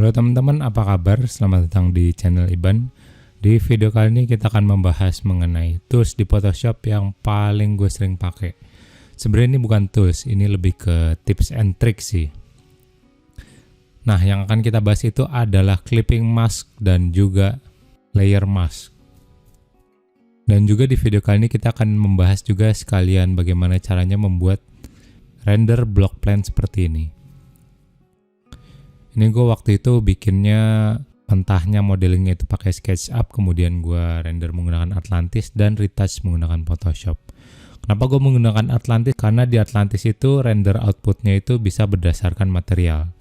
Halo teman-teman, apa kabar? Selamat datang di channel Iban. Di video kali ini kita akan membahas mengenai tools di Photoshop yang paling gue sering pakai. Sebenarnya ini bukan tools, ini lebih ke tips and tricks sih. Nah, yang akan kita bahas itu adalah clipping mask dan juga layer mask. Dan juga di video kali ini kita akan membahas juga sekalian bagaimana caranya membuat render block plan seperti ini. Ini gue waktu itu bikinnya pentahnya modelingnya itu pakai SketchUp, kemudian gue render menggunakan Atlantis dan retouch menggunakan Photoshop. Kenapa gue menggunakan Atlantis? Karena di Atlantis itu render outputnya itu bisa berdasarkan material.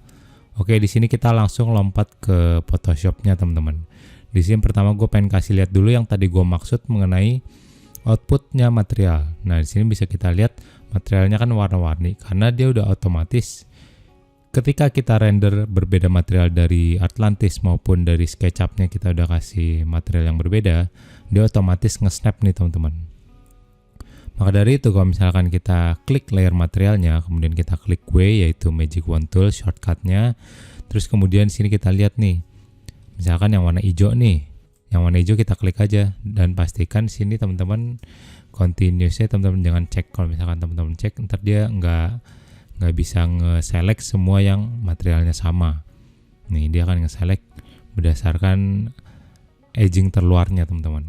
Oke, di sini kita langsung lompat ke Photoshopnya teman-teman. Di sini pertama gue pengen kasih lihat dulu yang tadi gue maksud mengenai outputnya material. Nah, di sini bisa kita lihat materialnya kan warna-warni karena dia udah otomatis. Ketika kita render berbeda material dari Atlantis maupun dari SketchUp-nya kita udah kasih material yang berbeda, dia otomatis nge-snap nih teman-teman. Maka dari itu kalau misalkan kita klik layer materialnya, kemudian kita klik W yaitu Magic Wand Tool shortcut-nya, terus kemudian sini kita lihat nih, misalkan yang warna hijau nih, yang warna hijau kita klik aja dan pastikan sini teman-teman continuous-nya teman-teman jangan cek. Kalau misalkan teman-teman cek ntar dia nggak bisa nge-select semua yang materialnya sama. Nih dia akan nge-select berdasarkan edging terluarnya teman-teman.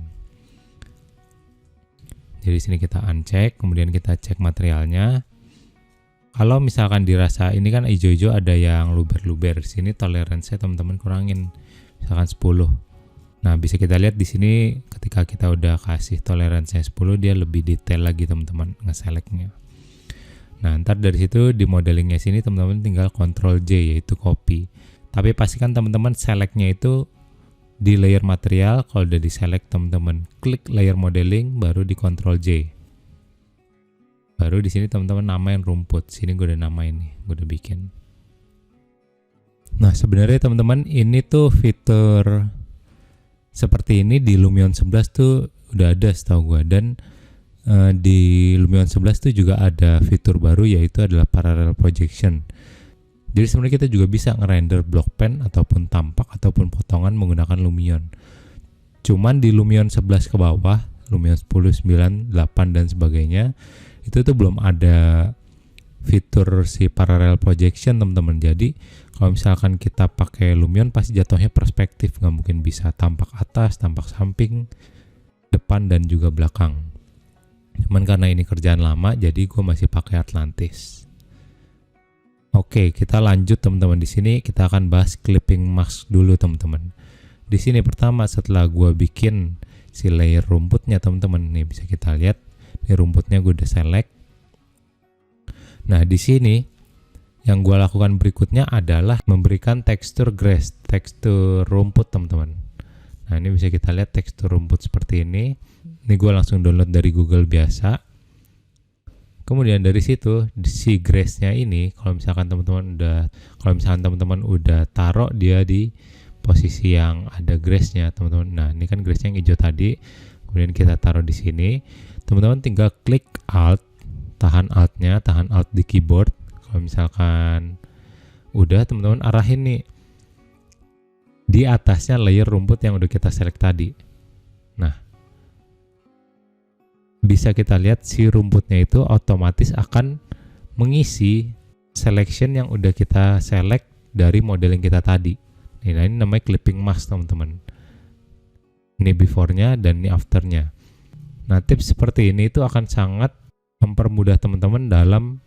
Jadi sini kita uncheck, kemudian kita cek materialnya. Kalau misalkan dirasa ini kan hijau-hijau ada yang luber-luber, sini toleransinya teman-teman kurangin, misalkan 10. Nah bisa kita lihat di sini ketika kita udah kasih toleransinya 10 dia lebih detail lagi teman-teman nge-selectnya. Nah, ntar dari situ di modelingnya sini teman-teman tinggal Ctrl J yaitu copy. Tapi pastikan teman-teman selectnya itu di layer material. Kalau udah di select teman-teman klik layer modeling baru di Ctrl J. Baru di sini teman-teman namain rumput. Sini gue udah namain nih, gue udah bikin. Nah, sebenarnya teman-teman ini tuh fitur seperti ini di Lumion 11 tuh udah ada setahu gue, dan di Lumion 11 itu juga ada fitur baru yaitu adalah parallel projection. Jadi sebenarnya kita juga bisa ngerender block pen ataupun tampak ataupun potongan menggunakan Lumion. Cuman di Lumion 11 ke bawah, Lumion 10, 9, 8 dan sebagainya, itu tuh belum ada fitur si parallel projection teman-teman. Jadi kalau misalkan kita pakai Lumion pasti jatuhnya perspektif, nggak mungkin bisa tampak atas, tampak samping, depan dan juga belakang. Cuman karena ini kerjaan lama jadi gue masih pakai Atlantis. Oke, kita lanjut teman-teman. Di sini kita akan bahas clipping mask dulu teman-teman. Di sini pertama setelah gue bikin si layer rumputnya teman-teman, nih bisa kita lihat di rumputnya gue udah select. Nah di sini yang gue lakukan berikutnya adalah memberikan tekstur grass, tekstur rumput teman-teman. Nah ini bisa kita lihat tekstur rumput seperti ini. Ini gue langsung download dari Google biasa. Kemudian dari situ si grass-nya ini kalau misalkan teman-teman udah taruh dia di posisi yang ada grass-nya teman-teman. Nah, ini kan grass-nya yang hijau tadi. Kemudian kita taruh di sini. Teman-teman tinggal klik Alt, tahan Alt di keyboard. Kalau misalkan udah teman-teman arahin nih di atasnya layer rumput yang udah kita select tadi. Nah, bisa kita lihat si rumputnya itu otomatis akan mengisi selection yang udah kita select dari modeling kita tadi. Nah, ini namanya clipping mask teman-teman. Ini before-nya dan ini after-nya. Nah, tips seperti ini itu akan sangat mempermudah teman-teman dalam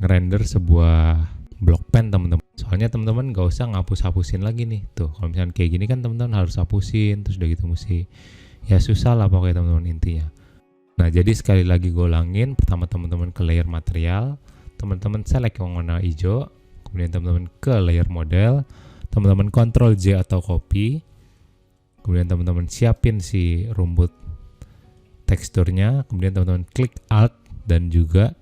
ngerender sebuah block pen teman-teman. Soalnya teman-teman gak usah ngapus-hapusin lagi nih. Tuh, kalau misalnya kayak gini kan teman-teman harus hapusin, terus udah gitu mesti ya susah lah pokoknya teman-teman intinya. Nah, jadi sekali lagi gue ulangin, pertama teman-teman ke layer material, teman-teman select yang warna hijau, kemudian teman-teman ke layer model, teman-teman Ctrl J atau copy, kemudian teman-teman siapin si rumput teksturnya, kemudian teman-teman klik Alt dan juga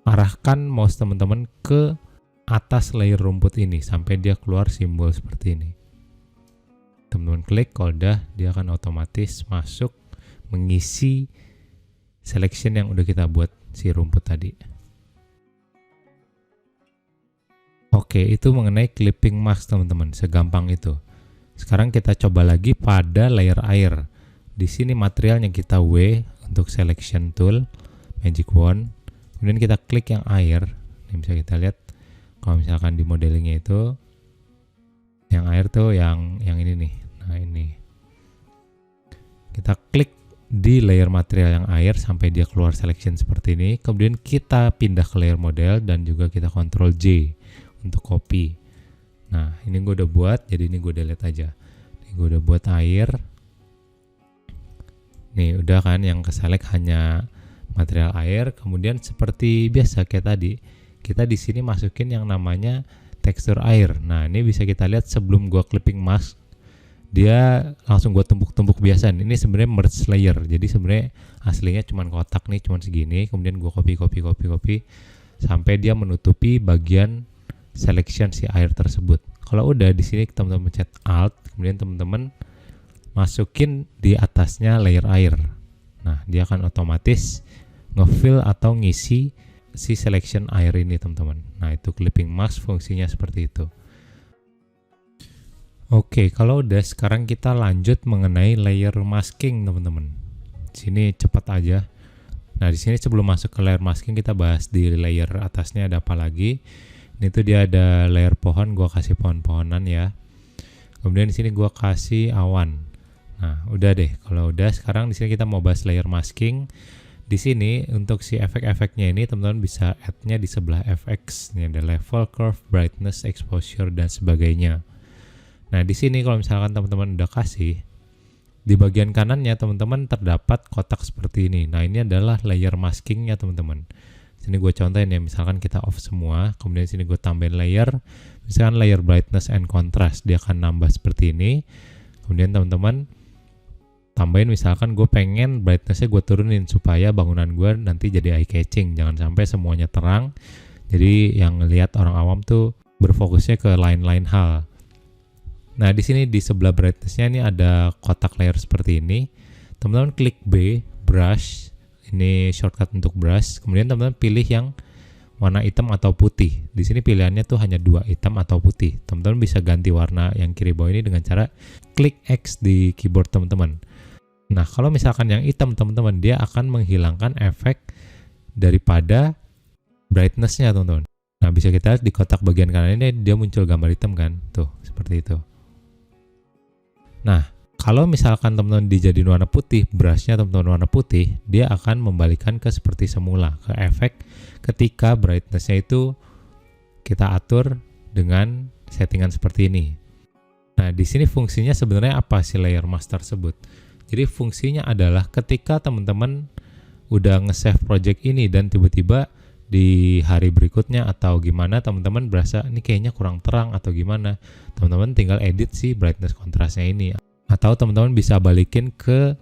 arahkan mouse teman-teman ke atas layer rumput ini sampai dia keluar simbol seperti ini. Teman-teman klik, kalau udah dia akan otomatis masuk mengisi selection yang udah kita buat si rumput tadi. Oke, Oke, itu mengenai clipping mask teman-teman, segampang itu. Sekarang kita coba lagi pada layer air. Di sini materialnya kita W untuk selection tool, magic wand. Kemudian kita klik yang air. Ini bisa kita lihat kalau misalkan di modelingnya itu yang air tuh yang ini nih. Nah, ini. Kita klik di layer material yang air sampai dia keluar selection seperti ini. Kemudian kita pindah ke layer model dan juga kita Ctrl J untuk copy. Nah, ini gue udah buat, jadi ini gue delete aja. Ini gue udah buat air. Nih, udah kan yang keselect hanya material air. Kemudian seperti biasa kayak tadi, kita di sini masukin yang namanya tekstur air. Nah, ini bisa kita lihat sebelum gue clipping mask, dia langsung gue tumpuk-tumpuk biasa. Ini sebenarnya merge layer. Jadi sebenarnya aslinya cuman kotak nih, cuman segini. Kemudian gue copy sampai dia menutupi bagian selection si air tersebut. Kalau udah di sini teman-teman pencet Alt, kemudian teman-teman masukin di atasnya layer air. Nah, dia akan otomatis ngefill atau ngisi si selection air ini teman-teman. Nah, itu clipping mask fungsinya seperti itu. Oke, kalau udah sekarang kita lanjut mengenai layer masking teman-teman. Sini cepat aja. Nah, di sini sebelum masuk ke layer masking kita bahas di layer atasnya ada apa lagi. Ini tuh dia ada layer pohon, gua kasih pohon-pohonan ya. Kemudian di sini gua kasih awan. Nah, udah deh. Kalau udah sekarang di sini kita mau bahas layer masking. Di sini untuk si efek-efeknya ini teman-teman bisa add-nya di sebelah FX. Ini ada level, curve, brightness, exposure dan sebagainya. Nah, di sini kalau misalkan teman-teman udah kasih, di bagian kanannya teman-teman terdapat kotak seperti ini. Nah, ini adalah layer maskingnya teman-teman. Sini gue contohin ya, misalkan kita off semua, kemudian sini gue tambahin layer, misalkan layer brightness and contrast, dia akan nambah seperti ini. Kemudian teman-teman tambahin, misalkan gue pengen brightnessnya gue turunin supaya bangunan gue nanti jadi eye catching, jangan sampai semuanya terang. Jadi yang lihat orang awam tuh berfokusnya ke lain-lain hal. Nah, di sini di sebelah brightness-nya ini ada kotak layer seperti ini. Teman-teman klik B, brush. Ini shortcut untuk brush. Kemudian teman-teman pilih yang warna hitam atau putih. Di sini pilihannya tuh hanya 2, hitam atau putih. Teman-teman bisa ganti warna yang kiri bawah ini dengan cara klik X di keyboard teman-teman. Nah, kalau misalkan yang hitam teman-teman, dia akan menghilangkan efek daripada brightness-nya teman-teman. Nah, bisa kita lihat di kotak bagian kanan ini dia muncul gambar hitam kan. Tuh, seperti itu. Nah, kalau misalkan teman-teman dijadiin warna putih, brushnya teman-teman warna putih, dia akan membalikan ke seperti semula, ke efek ketika brightness-nya itu kita atur dengan settingan seperti ini. Nah, di sini fungsinya sebenarnya apa si layer mask tersebut? Jadi fungsinya adalah ketika teman-teman udah nge-save project ini dan tiba-tiba di hari berikutnya atau gimana teman-teman berasa ini kayaknya kurang terang atau gimana, teman-teman tinggal edit si brightness kontrasnya ini, atau teman-teman bisa balikin ke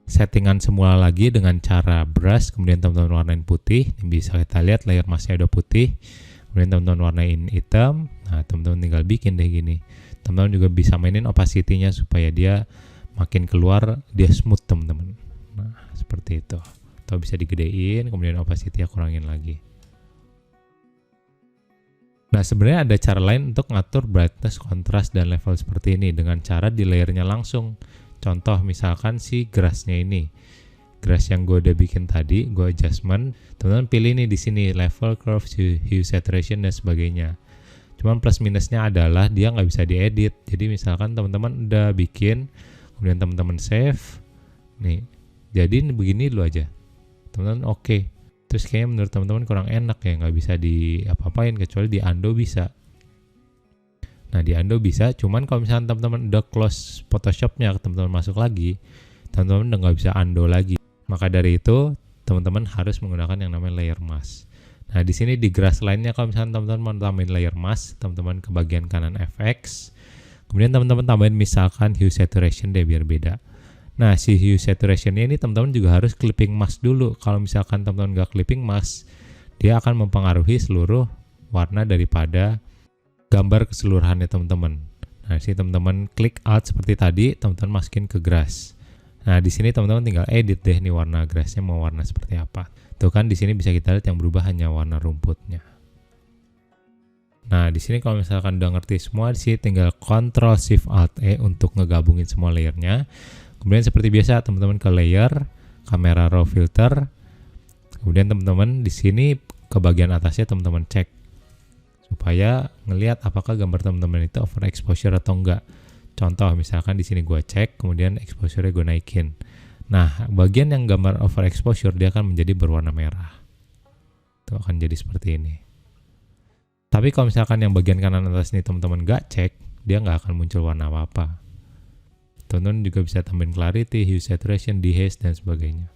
settingan semula lagi dengan cara brush, kemudian teman-teman warnain putih. Ini bisa kita lihat layer masknya udah putih, kemudian teman-teman warnain hitam. Nah, teman-teman tinggal bikin deh gini. Teman-teman juga bisa mainin opacity-nya supaya dia makin keluar, dia smooth teman-teman. Nah, seperti itu. Atau bisa digedein, kemudian opacity-nya kurangin lagi. Nah, sebenarnya ada cara lain untuk ngatur brightness, kontras, dan level seperti ini dengan cara di layernya langsung. Contoh misalkan si grass-nya ini. Grass yang gue udah bikin tadi, gue adjustment. Teman-teman pilih nih di sini level, curve, hue, saturation, dan sebagainya. Cuman plus minusnya adalah dia nggak bisa diedit. Jadi misalkan teman-teman udah bikin, kemudian teman-teman save. Nih, jadi begini dulu aja. Teman-teman oke. Terus kayaknya menurut teman-teman kurang enak ya, nggak bisa di apa-apain kecuali di undo bisa. Nah, di undo bisa, cuman kalau misalnya teman-teman udah close Photoshop-nya, teman-teman masuk lagi, teman-teman udah nggak bisa undo lagi. Maka dari itu, teman-teman harus menggunakan yang namanya layer mask. Nah, di sini di grass line-nya kalau misalnya teman-teman mau tambahin layer mask, teman-teman ke bagian kanan FX. Kemudian teman-teman tambahin misalkan hue saturation deh biar beda. Nah, si hue saturation ini teman-teman juga harus clipping mask dulu. Kalau misalkan teman-teman nggak clipping mask, dia akan mempengaruhi seluruh warna daripada gambar keseluruhannya teman-teman. Nah, sini teman-teman klik Alt seperti tadi, teman-teman masukin ke grass. Nah, di sini teman-teman tinggal edit deh nih warna grassnya mau warna seperti apa. Tuh kan di sini bisa kita lihat yang berubah hanya warna rumputnya. Nah, di sini kalau misalkan udah ngerti semua, di sini tinggal Ctrl Shift Alt E untuk ngegabungin semua layernya. Kemudian seperti biasa teman-teman ke layer, kamera raw filter. Kemudian teman-teman di sini ke bagian atasnya teman-teman cek supaya ngelihat apakah gambar teman-teman itu overexposure atau enggak. Contoh misalkan di sini gua cek, kemudian exposure-nya gue naikin. Nah, bagian yang gambar overexposure dia akan menjadi berwarna merah. Itu akan jadi seperti ini. Tapi kalau misalkan yang bagian kanan atas ini teman-teman nggak cek, dia nggak akan muncul warna apa-apa. Teman-teman juga bisa tambahin clarity, hue, saturation, dehaze, dan sebagainya.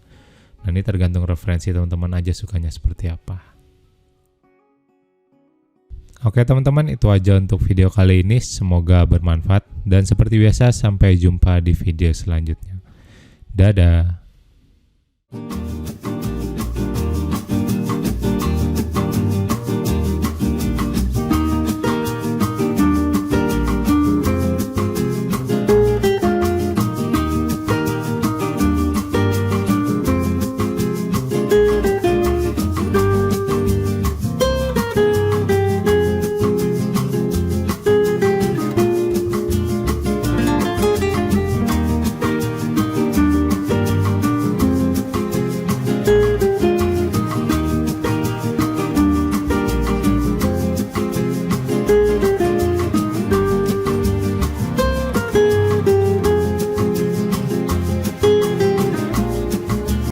Nah, ini tergantung referensi teman-teman aja sukanya seperti apa. Oke teman-teman, itu aja untuk video kali ini. Semoga bermanfaat. Dan seperti biasa, sampai jumpa di video selanjutnya. Dadah.